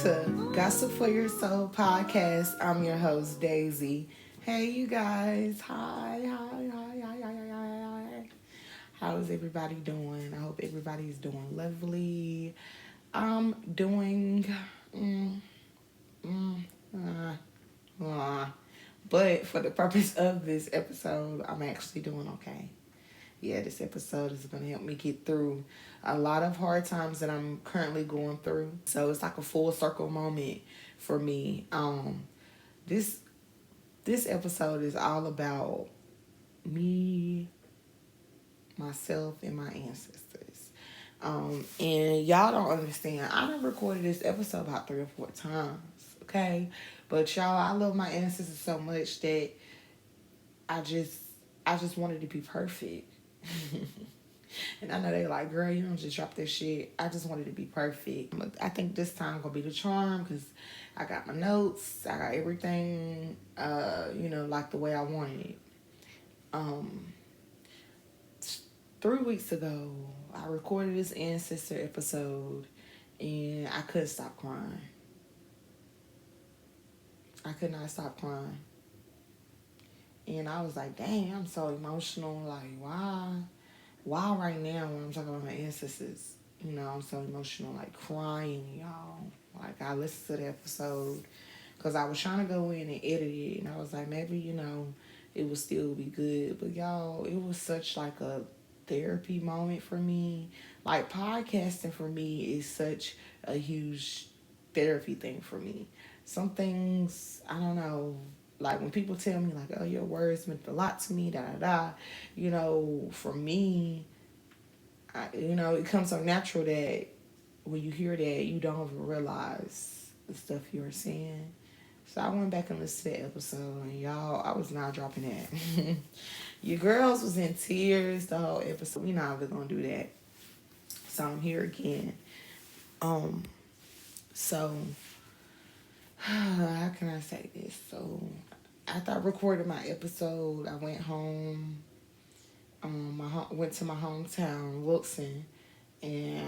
to Gossip for Your Soul podcast. I'm your host, Daisy. Hey, you guys. Hi. How is everybody doing? I hope everybody's doing lovely. I'm doing. Mm, mm, uh, but for the purpose of this episode, I'm actually doing okay. Yeah, this episode is going to help me get through a lot of hard times that I'm currently going through. So it's like a full circle moment for me. This this episode is all about me, myself, and my ancestors. And y'all don't understand. I done recorded this episode about 3 or 4 times. Okay, but y'all, I love my ancestors so much that I just I just wanted to be perfect. And I know they like, girl, you don't just drop that shit. I just wanted to be perfect. I think this time gonna be the charm because I got my notes. I got everything, like the way I wanted it. Um, 3 weeks ago, I recorded this ancestor episode, and I couldn't stop crying. I could not stop crying. And I was like, dang, I'm so emotional. Like, why right now when I'm talking about my ancestors, I'm so emotional, like crying, y'all. Like, I listened to the episode because I was trying to go in and edit it, and I was like, maybe, it would still be good. But, y'all, it was such like a therapy moment for me. Like, podcasting for me is such a huge therapy thing for me. Some things, I don't know, like when people tell me like, oh, your words meant a lot to me, for me, it comes so natural that when you hear that, you don't even realize the stuff you were saying. So I went back and listened to the episode, and y'all, I was not dropping that. Your girls was in tears the whole episode. We're not even gonna do that. So I'm here again. So how can I say this? So after I recorded my episode, I went home. Went to my hometown, Wilson, and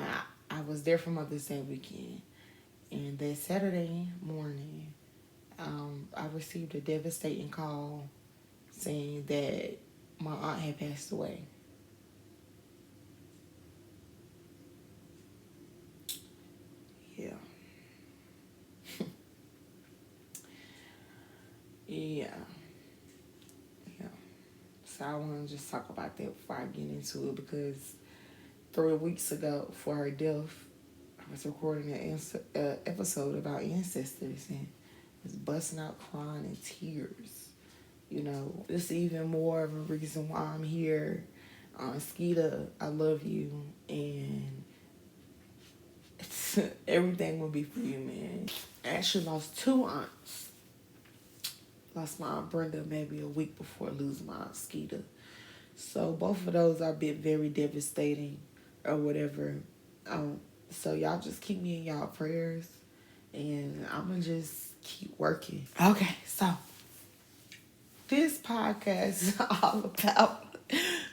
I was there for Mother's Day weekend. And that Saturday morning, I received a devastating call saying that my aunt had passed away. Yeah. Yeah. Yeah. So I want to just talk about that before I get into it because 3 weeks ago, for her death, I was recording an episode about ancestors and was busting out crying in tears. It's even more of a reason why I'm here. Skeeta, I love you, and everything will be for you, man. I actually lost 2 aunts. Lost my aunt Brenda maybe a week before losing my aunt Skeeta. So both of those are been very devastating or whatever. So y'all just keep me in y'all prayers, and I'm gonna just keep working. Okay, so this podcast is all about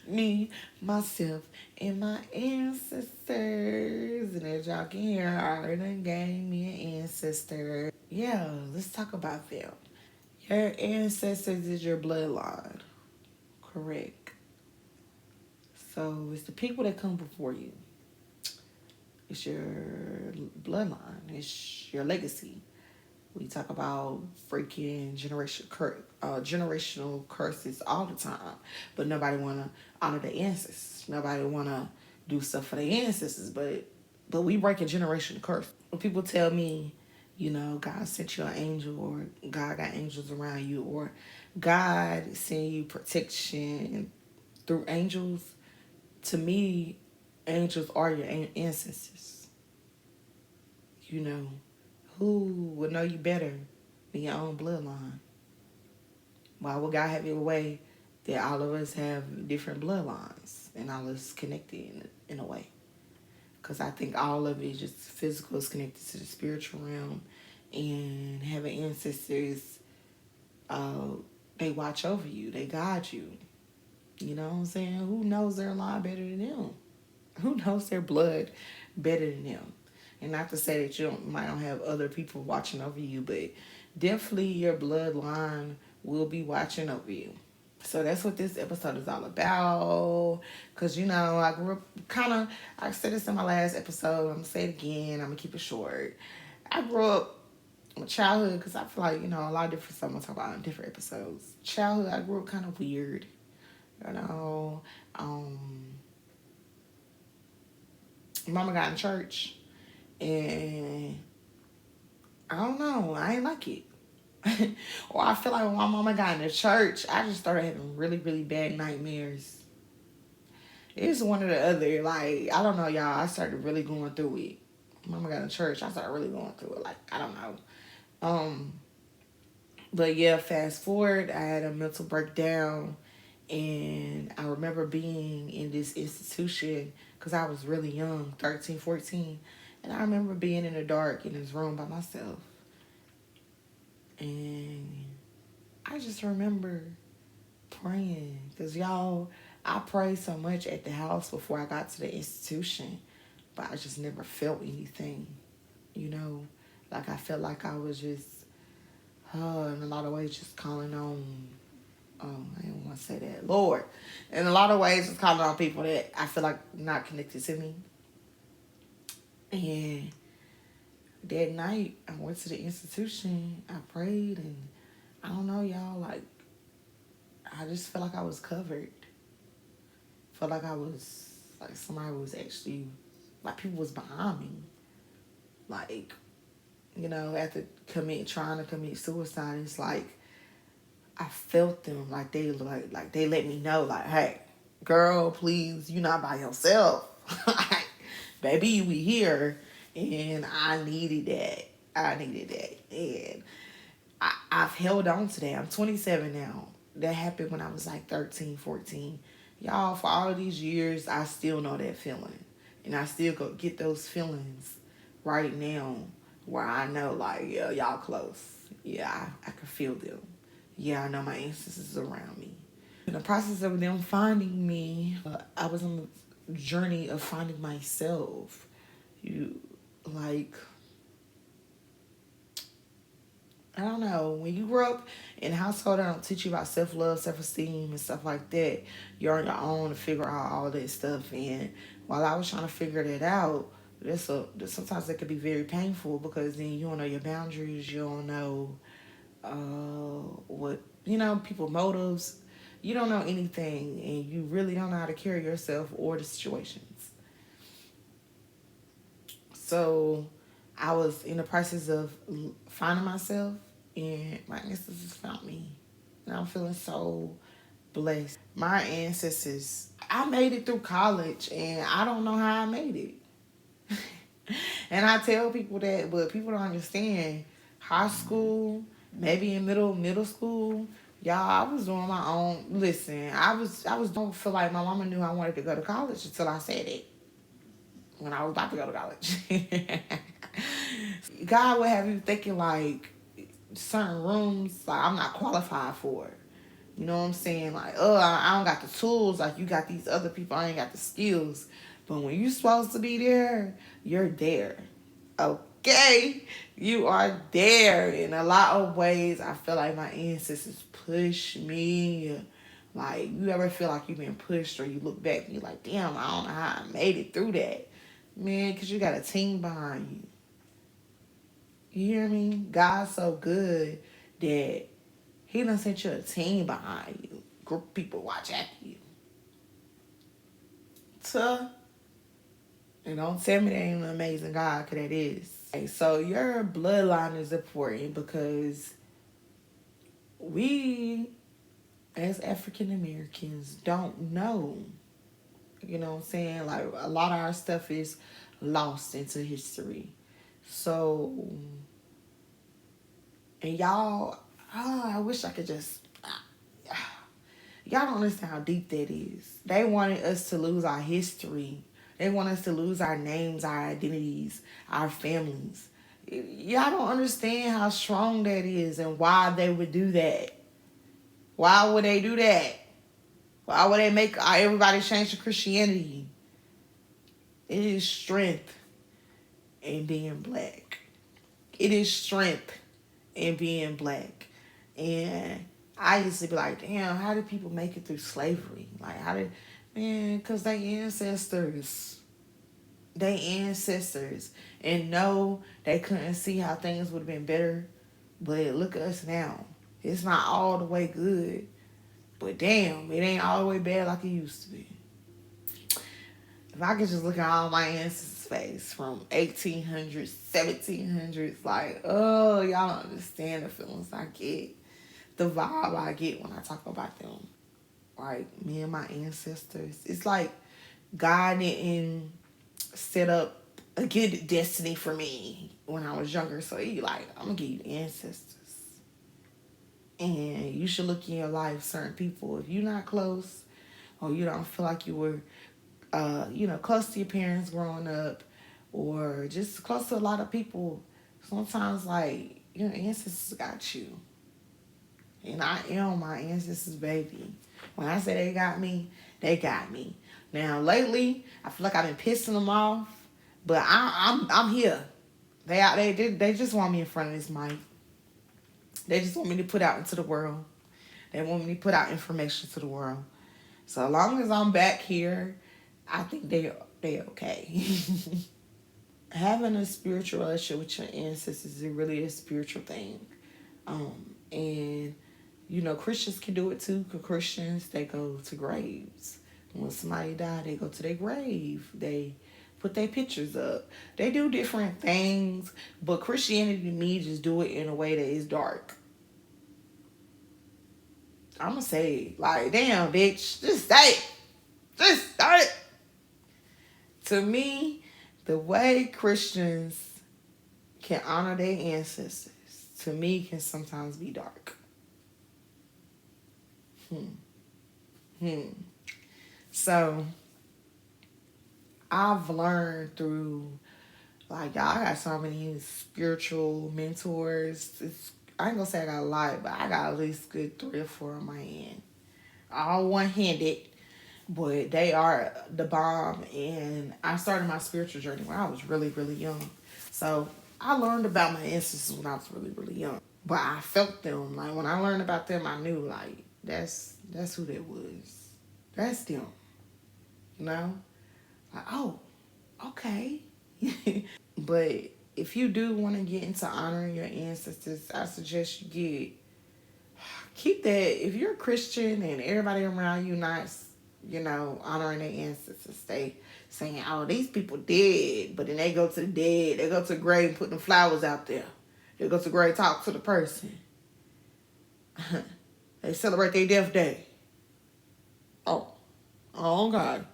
me, myself, and my ancestors. And as y'all can hear, I already gave me an ancestor. Yeah, let's talk about them. Your ancestors is your bloodline, correct? So it's the people that come before you. It's your bloodline. It's your legacy. We talk about freaking generational curses all the time, but nobody wanna honor the ancestors. Nobody wanna do stuff for the ancestors, but we break a generational curse. When people tell me, God sent you an angel, or God got angels around you, or God sent you protection through angels, to me, angels are your ancestors. Who would know you better than your own bloodline? Why would God have it a way that all of us have different bloodlines and all of us connected in a way? Because I think all of it just physical is connected to the spiritual realm, and having ancestors, they watch over you, they guide you. You know what I'm saying? Who knows their line better than them? Who knows their blood better than them? And not to say that might not have other people watching over you, but definitely your bloodline will be watching over you. So that's what this episode is all about. Because, I grew up I said this in my last episode. I'm going to say it again. I'm going to keep it short. I grew up in childhood, because I feel like, a lot of different stuff I'm going to talk about in different episodes. Childhood, I grew up kind of weird. Mama got in church, and I don't know, I ain't like it. Or I feel like when my mama got in the church, I just started having really, really bad nightmares. It's one or the other. Like, I don't know, y'all. I started really going through it. Mama got in church, I started really going through it. Like, I don't know. But yeah, fast forward, I had a mental breakdown, and I remember being in this institution because I was really young, 13, 14. And I remember being in the dark in this room by myself. And I just remember praying. Because, y'all, I prayed so much at the house before I got to the institution. But I just never felt anything, Like, I felt like I was just, in a lot of ways, just calling on, I didn't want to say that, Lord. In a lot of ways, just calling on people that I feel like not connected to me. And that night, I went to the institution, I prayed, and I don't know, y'all, like, I just felt like I was covered. Felt like I was, like, somebody was actually, like, people was behind me. Like, after trying to commit suicide, it's like, I felt them, like, they let me know, like, hey, girl, please, you're not by yourself. Like, baby, we here. And I needed that. And I've held on to that. I'm 27 now. That happened when I was like 13, 14. Y'all, for all of these years, I still know that feeling. And I still go get those feelings right now where I know, like, yeah, y'all close. Yeah, I can feel them. Yeah, I know my ancestors around me. In the process of them finding me, I was on the journey of finding myself. Like, I don't know, when you grow up in a household that don't teach you about self-love, self-esteem, and stuff like that, you're on your own to figure out all that stuff. And while I was trying to figure that out, sometimes it could be very painful, because then you don't know your boundaries, you don't know what, people motives. You don't know anything, and you really don't know how to carry yourself or the situations. So I was in the process of finding myself, and my ancestors found me. And I'm feeling so blessed. My ancestors, I made it through college, and I don't know how I made it. And I tell people that, but people don't understand. High school, maybe in middle school, y'all, I was doing my own. Listen, don't feel like my mama knew I wanted to go to college until I said it. When I was about to go to college. God would have you thinking, like, certain rooms, like, I'm not qualified for it. You know what I'm saying? Like, I don't got the tools. Like, you got these other people, I ain't got the skills. But when you supposed to be there, you're there. Okay? You are there. In a lot of ways, I feel like my ancestors push me. Like, you ever feel like you've been pushed, or you look back and you're like, damn, I don't know how I made it through that. Man, because you got a team behind you. You hear me? God's so good that he done sent you a team behind you. Group of people watch after you. So, and don't tell me that ain't an amazing God, because that is. Okay, so your bloodline is important, because we, as African Americans, don't know. You know what I'm saying? Like, a lot of our stuff is lost into history. So, and y'all, I wish I could just, y'all don't understand how deep that is. They wanted us to lose our history. They want us to lose our names, our identities, our families. Y'all don't understand how strong that is, and why they would do that. Why would they do that? Why would they make everybody change to Christianity? It is strength. in being black. It is strength in being black. And I used to be like, damn, how did people make it through slavery? Like, how did, man, because they ancestors, and no, they couldn't see how things would have been better. But look at us now. It's not all the way good, but damn, it ain't all the way bad like it used to be. If I could just look at all my ancestors' face from 1800s, 1700s, like, oh, y'all don't understand the feelings I get, the vibe I get when I talk about them. Like, me and my ancestors, it's like God didn't set up a good destiny for me when I was younger. So he like, I'm gonna give you ancestors. And you should look in your life, certain people, if you're not close or you don't feel like you were close to your parents growing up, or just close to a lot of people, sometimes like your ancestors got you. And I am my ancestors' baby. When I say they got me, they got me. Now lately, I feel like I've been pissing them off, but I'm here. They just want me in front of this mic. They just want me to put out into the world. They want me to put out information to the world. So as long as I'm back here, I think they okay. Having a spiritual relationship with your ancestors is really a spiritual thing. And Christians can do it too, because Christians, they go to graves. When somebody died, they go to their grave. They put their pictures up. They do different things, but Christianity to me just do it in a way that is dark. I'm going to say it. Like, damn, bitch, just say it. Just start it. To me, the way Christians can honor their ancestors, to me, can sometimes be dark. So, I've learned through, like, y'all, I got so many spiritual mentors. I ain't gonna say I got a lot, but I got at least good 3 or 4 on my end. All one-handed, but they are the bomb. And I started my spiritual journey when I was really, really young. So I learned about my ancestors when I was really, really young. But I felt them. Like, when I learned about them, I knew, like, that's who they was. That's them. Like, oh, okay. But if you do want to get into honoring your ancestors, I suggest you keep that. If you're a Christian and everybody around you not, honoring their ancestors, they saying, oh, these people dead, but then they go to the dead, they go to the grave and put them flowers out there. They go to the grave, talk to the person. They celebrate their death day. Oh God.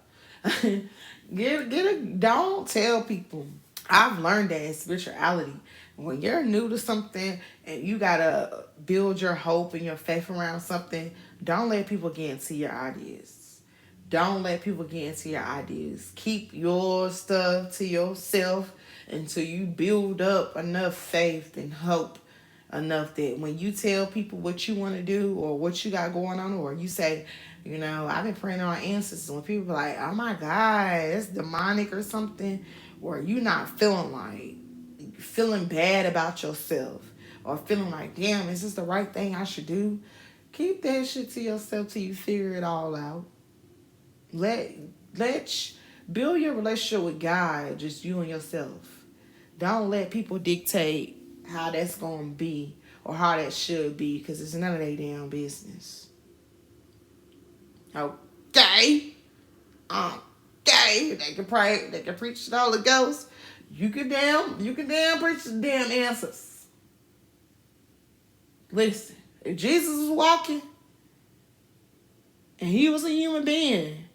Don't tell people. I've learned that in spirituality, when you're new to something and you gotta build your hope and your faith around something, don't let people get into your ideas. Don't let people get into your ideas. Keep your stuff to yourself until you build up enough faith and hope enough that when you tell people what you want to do or what you got going on, or you say, I've been praying on our ancestors, when people are like, oh my God, it's demonic or something, or you not feeling bad about yourself, or feeling like, damn, is this the right thing I should do? Keep that shit to yourself till you figure it all out. Build your relationship with God, just you and yourself. Don't let people dictate how that's going to be or how that should be, because it's none of their damn business. Okay? Okay? They can pray, they can preach the Holy Ghost. You can damn preach the damn answers. Listen, if Jesus was walking and he was a human being,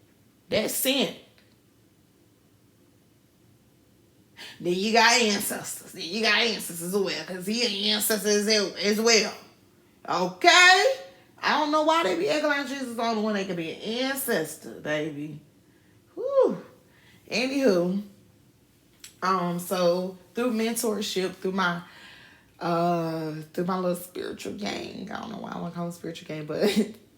that's sin. Then you got ancestors. As well, because he ancestors as well. Okay? I don't know why they be acting like Jesus is the only one that can be an ancestor, baby. Whew. Anywho, so through mentorship, through my little spiritual gang, I don't know why I want to call it spiritual gang, but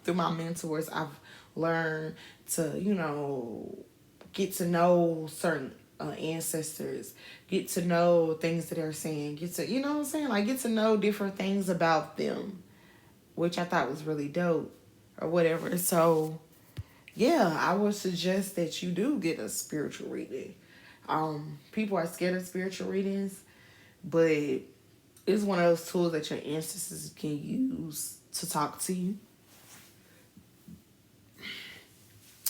through my mentors, I've learned to, get to know certain ancestors, get to know things that they're saying, get to, you know what I'm saying? Like, get to know different things about them, which I thought was really dope or whatever. So, yeah, I would suggest that you do get a spiritual reading. People are scared of spiritual readings, but it's one of those tools that your ancestors can use to talk to you.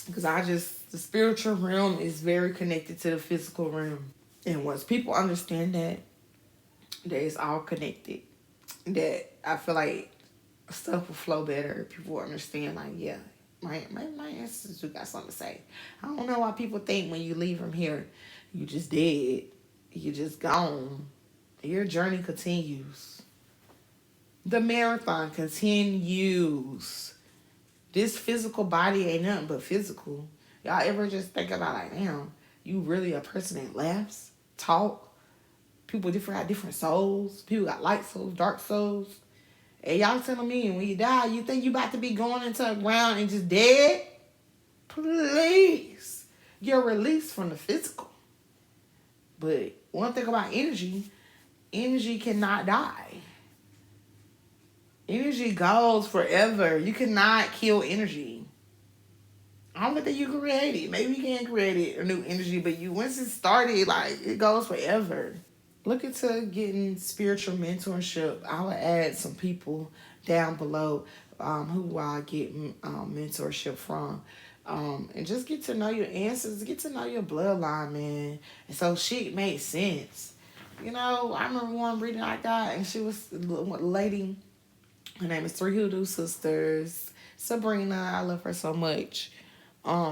Because the spiritual realm is very connected to the physical realm. And once people understand that it's all connected, that I feel like stuff will flow better. People will understand, like, yeah, my ancestors do got something to say. I don't know why people think when you leave from here, you just dead. You just gone. Your journey continues. The marathon continues. This physical body ain't nothing but physical. Y'all ever just think about, like, damn, you really a person that laughs, talk? People got different souls. People got light souls, dark souls. And y'all telling me when you die, you think you about to be going into the ground and just dead? Please. You're released from the physical. But one thing about energy cannot die. Energy goes forever. You cannot kill energy. I don't think you can create it. Maybe you can create it, a new energy, but once it started, like, it goes forever. Look into getting spiritual mentorship. I will add some people down below who I get mentorship from. And just get to know your ancestors, get to know your bloodline, man. And so shit made sense. You know, I remember one reading I got, and she was a lady. Her name is Three Hoodoo Sisters. Sabrina, I love her so much.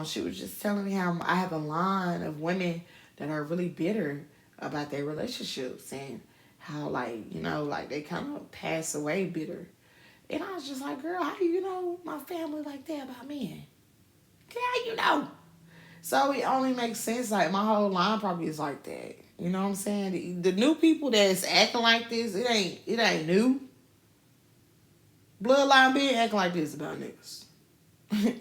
She was just telling me how I have a line of women that are really bitter about their relationships and how, like, you know, like, they kind of pass away bitter. And I was just like, girl, how do you know my family like that about men? How you know? So it only makes sense. Like, my whole line probably is like that. You know what I'm saying? The new people that's acting like this, it ain't new. Bloodline being acting like this about niggas.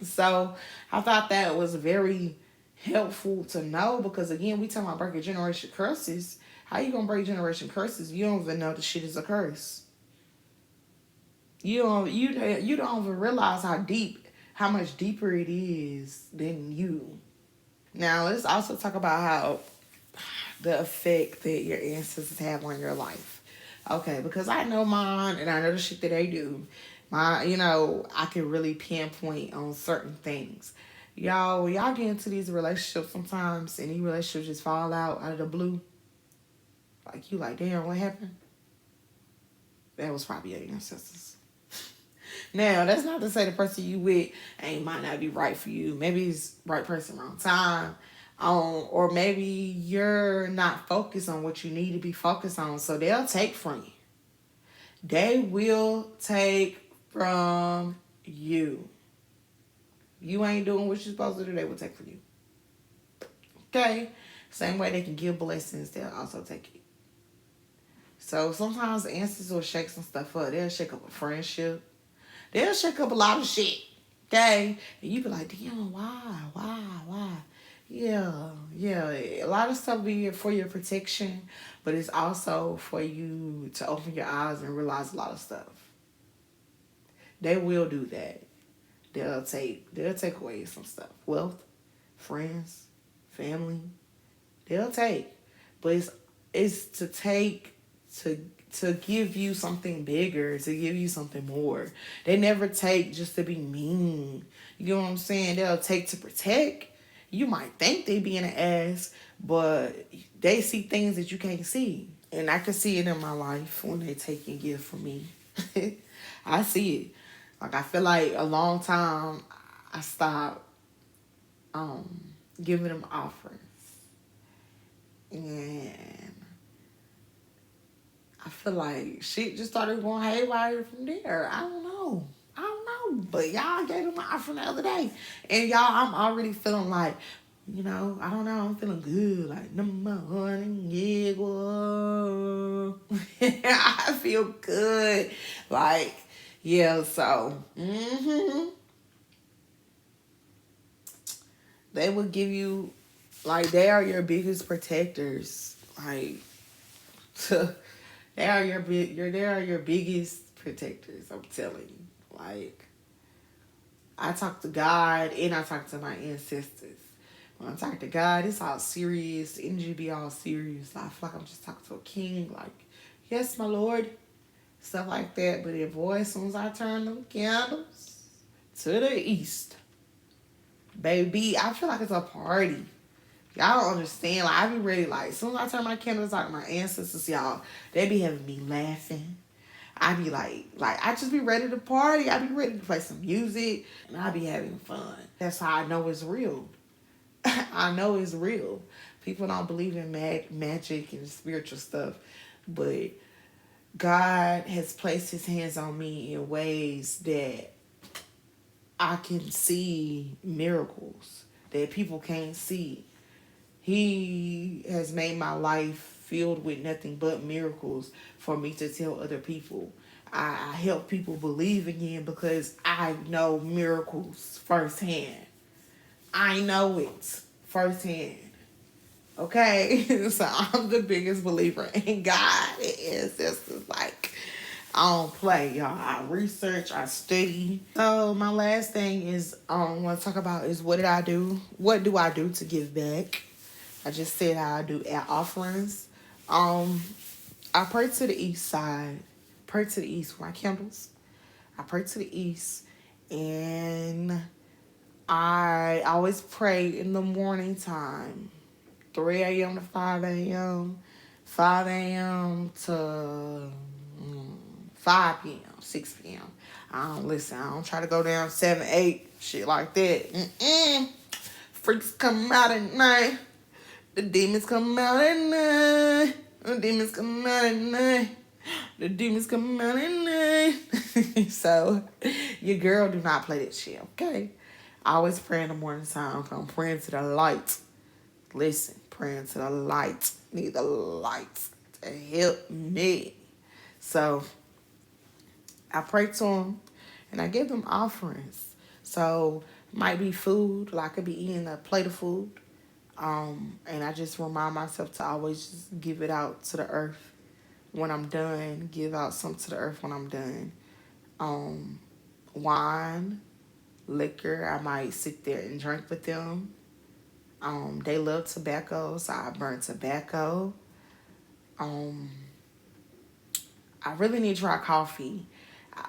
So I thought that was very helpful to know, because again, we talking about breaking generation curses. How you gonna break generation curses? You don't even know the shit is a curse. You don't even realize how much deeper it is than you. Now let's also talk about how the effect that your ancestors have on your life. Okay, because I know mine and I know the shit that they do. I can really pinpoint on certain things. Y'all, when y'all get into these relationships sometimes and these relationships just fall out of the blue, like, you like, damn, what happened? That was probably your ancestors. Now, that's not to say the person you with might not be right for you. Maybe it's right person, wrong time. Or maybe you're not focused on what you need to be focused on. So they'll take from you. They will take from you. You ain't doing what you're supposed to do, they will take from you. Okay? Same way they can give blessings, they'll also take it. So sometimes the ancestors will shake some stuff up. They'll shake up a friendship. They'll shake up a lot of shit. Okay? And you be like, damn, why? Yeah. A lot of stuff be for your protection, but it's also for you to open your eyes and realize a lot of stuff. They will do that. They'll take away some stuff. Wealth, friends, family. They'll take. But it's to take to give you something bigger, to give you something more. They never take just to be mean. You know what I'm saying? They'll take to protect. You might think they be in an ass, but they see things that you can't see. And I can see it in my life when they take and give from me. I see it. Like, I feel like a long time I stopped giving them offerings. And I feel like shit just started going haywire from there. I don't know. But y'all gave them an offering the other day. And y'all, I'm already feeling like, I don't know. I'm feeling good. Like, number one, yeah, whoa. I feel good. Like, yeah, so, they will give you Like, they are your biggest protectors. Like, they are your biggest protectors. I'm telling you. Like, I talk to God and I talk to my ancestors. When I talk to God, it's all serious. The energy be all serious. I feel like I'm just talking to a king. Like, yes, my lord, stuff like that. But boy, as soon as I turn them candles to the east, baby, I feel like it's a party. Y'all don't understand. Like, I be ready. Like, as soon as I turn my candles out, my ancestors, y'all, they be having me laughing. I be like I just be ready to party. I be ready to play some music, and I be having fun. That's how I know it's real. I know it's real. People don't believe in magic and spiritual stuff, but God has placed His hands on me in ways that I can see miracles that people can't see. He has made my life filled with nothing but miracles for me to tell other people. I help people believe again because I know miracles firsthand. I know it firsthand. Okay? So I'm the biggest believer in God and ancestors. Like, I don't play, y'all. I research, I study. So my last thing is I want to talk about is what did I do? What do I do to give back? I just said how I do at offerings. I pray to the east side. Pray to the east with my candles. I pray to the east, and I always pray in the morning time, 3 a.m. to 5 a.m., 5 a.m. to 5 p.m., 6 p.m. I don't listen. I don't try to go down 7, 8, shit like that. Freaks come out at night. The demons come out at night. The demons come out at night. The demons come out at night. So, your girl do not play that shit, okay? I always pray in the morning time. I'm praying to the light. Listen, praying to the light. Need the light to help me. So, I pray to them and I give them offerings. So, it might be food. Like, I could be eating a plate of food. And I just remind myself to always just give it out to the earth when I'm done. Give out some to the earth when I'm done. Wine, liquor, I might sit there and drink with them. They love tobacco, so I burn tobacco. Um, I really need to try coffee.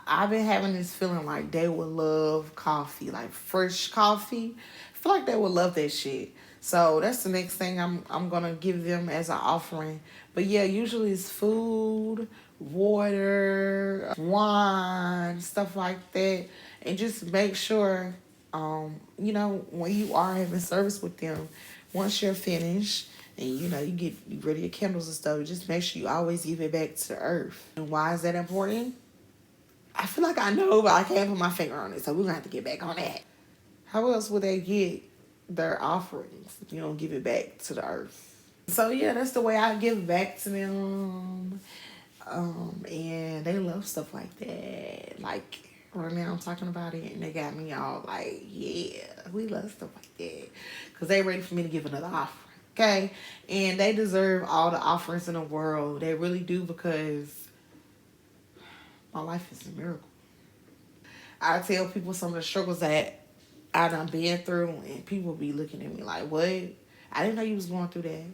I've been having this feeling like they would love coffee, like fresh coffee. I feel like they would love that shit. So that's the next thing I'm gonna give them as an offering. But yeah, usually it's food, water, wine, stuff like that, and just make sure, when you are having service with them, once you're finished and you rid of your candles and stuff, just make sure you always give it back to the earth. And why is that important? I feel like I know, but I can't put my finger on it, so we're gonna have to get back on that. How else would they get their offerings if you don't give it back to the earth? So yeah, that's the way I give back to them. And they love stuff like that. Like right now I'm talking about it and they got me all like, yeah, we love stuff like that. Because they ready for me to give another offering. Okay? And they deserve all the offerings in the world. They really do, because my life is a miracle. I tell people some of the struggles that I done been through, and people be looking at me like, what? I didn't know you was going through that.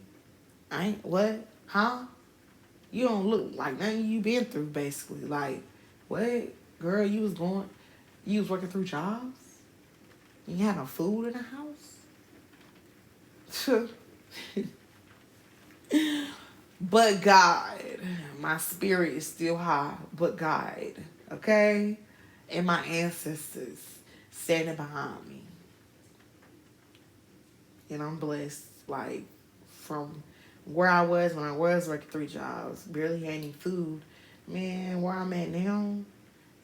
I ain't, what? Huh? You don't look like nothing you been through, basically. Like, what? Girl, you was working through jobs? You had no food in the house? But God, my spirit is still high, but God, okay? And my ancestors standing behind me. And I'm blessed, like, from where I was when I was working 3 jobs, barely had any food. Man, where I'm at now,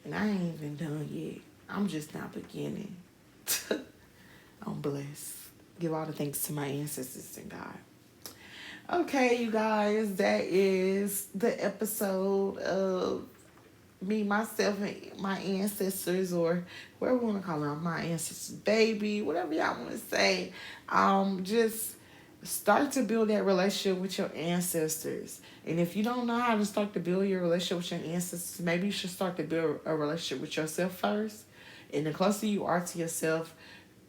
and I ain't even done yet. I'm just not beginning. I'm blessed. Give all the thanks to my ancestors and God. Okay, you guys, that is the episode of me, myself, and my ancestors, or whatever we want to call them, my ancestors, baby, whatever y'all want to say. Just start to build that relationship with your ancestors. And if you don't know how to start to build your relationship with your ancestors, maybe you should start to build a relationship with yourself first. And the closer you are to yourself,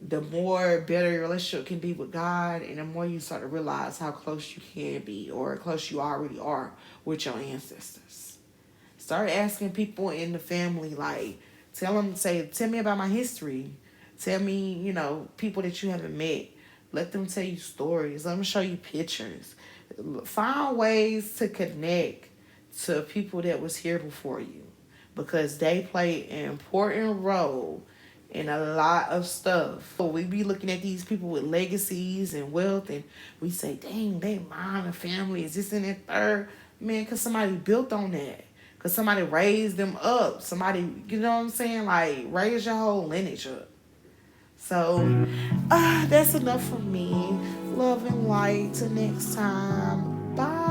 the more better your relationship can be with God, and the more you start to realize how close you can be or close you already are with your ancestors. Start asking people in the family, like, tell me about my history. Tell me, people that you haven't met. Let them tell you stories. Let them show you pictures. Find ways to connect to people that was here before you, because they play an important role in a lot of stuff. So we be looking at these people with legacies and wealth, and we say, dang, they mom and family is this and that third. Man, because somebody built on that. Because somebody raised them up. Somebody, you know what I'm saying? Like, raise your whole lineage up. So, that's enough for me. Love and light. Till next time. Bye.